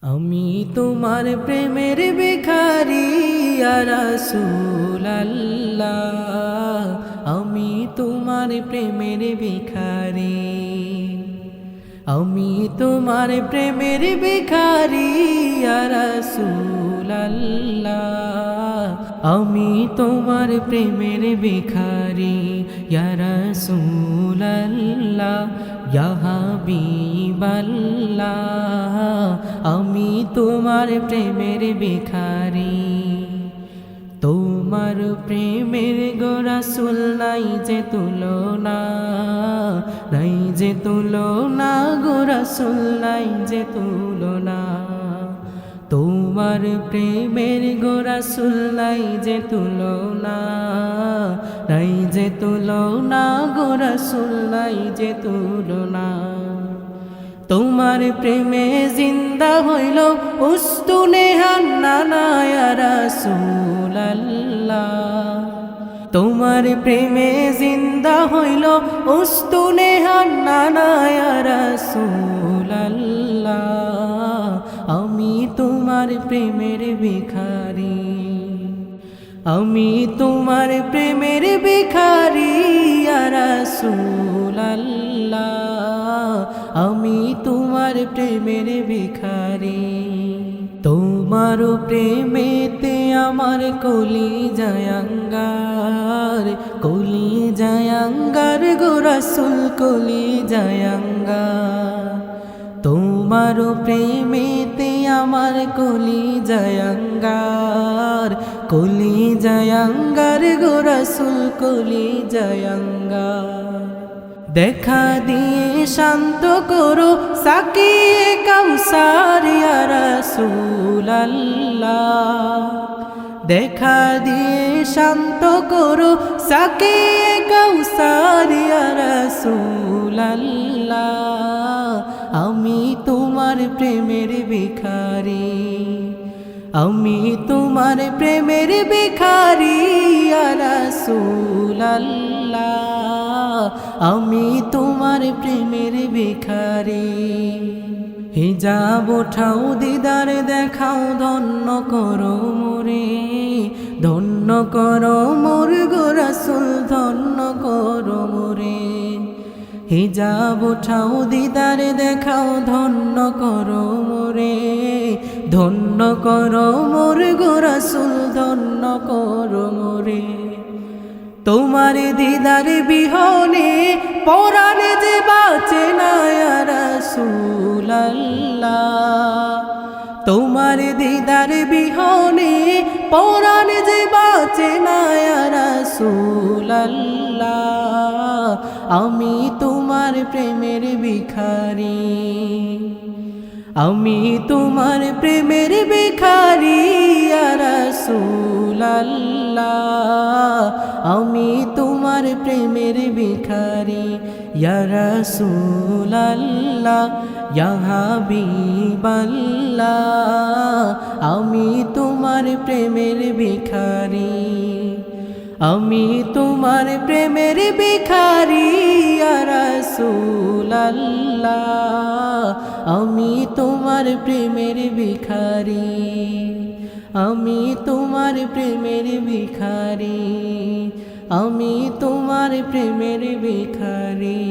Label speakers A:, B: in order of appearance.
A: আমি তোমার প্রেমের ভিখারি ইয়া রাসূলুল্লাহ, আমি তোমার প্রেমের ভিখারি, আমি তোমার প্রেমের ভিখারি ইয়া রাসূলুল্লাহ, আমি তোমার প্রেমের ভিখারি ইয়া রাসূলুল্লাহ, ইয়া হাবিবাল্লাহ, আমি তোমার প্রেমের ভিখারি। তোমার প্রেমের গো রাসূল নাই যে তুলনা, নাই যে তুলনা গো রাসূল নাই যে তুলনা। তোমার প্রেমের গো রাসূল নাই যে তুলনা, নাই যে তুলনা গো রাসূল নাই যে তুলনা। তোমার প্রেমে জিন্দা হইল উস্তুনে হান্নানা ইয়া রাসূলুল্লাহ, তোমার প্রেমে জিন্দা হইল উস্তুনে হান্নানা ইয়া রাসূলুল্লাহ, আমি তোমার প্রেমের ভিখারি, আমি তোমার প্রেমের ভিখারি ইয়া রাসূলুল্লাহ, আমি তোমার প্রেমের ভিখারি। তোমার প্রেমেতে আমার কলিজায় আঙ্গার, কলিজায় আঙ্গার গো রাসূল কলিজায় আঙ্গার। তোমার প্রেমেতে আমার কলিজায় আঙ্গার, কলিজায় আঙ্গার গো রাসূল কলিজায় আঙ্গার। দেখা দিয়ে শান্ত করো সাকিয়ে কাউসার ইয়া রাসূলুল্লাহ, দেখা দিয়ে শান্ত করো সাকিয়ে কাউসার ইয়া রাসূলুল্লাহ, আমি তোমার প্রেমের ভিখারি, আমি তোমার প্রেমের ভিখারি ইয়া রাসূলুল্লাহ, আমি তোমার প্রেমের ভিখারি। হিজাব ওঠাও দিদার দেখাও ধন্য করো মোরে, ধন্য করো মোর গো রাসূল ধন্য করো মোরে। হিজাব ওঠাও দিদার দেখাও ধন্য করো মোরে, ধন্য করো মোর গো রাসূল ধন্য করো মোরে। তোমার দিদার বিহনে পরাণ যে বাঁচে না ইয়া রাসূলুল্লাহ, তোমার দিদার বিহনে পরাণ যে বাঁচে না ইয়া রাসূলুল্লাহ, আমি তোমার প্রেমের ভিখারি, আমি তোমার প্রেমের ভিখারি ইয়া রাসূলুল্লাহ, আমি তোমার প্রেমের ভিখারি ইয়া রাসূলুল্লাহ, ইয়া হাবিবাল্লাহ, আমি তোমার প্রেমের ভিখারি, আমি তোমার প্রেমের ভিখারি ইয়া রাসূলুল্লাহ, আমি তোমার প্রেমের ভিখারি, আমি তোমার প্রেমের ভিখারি, আমি তোমার প্রেমের ভিখারি।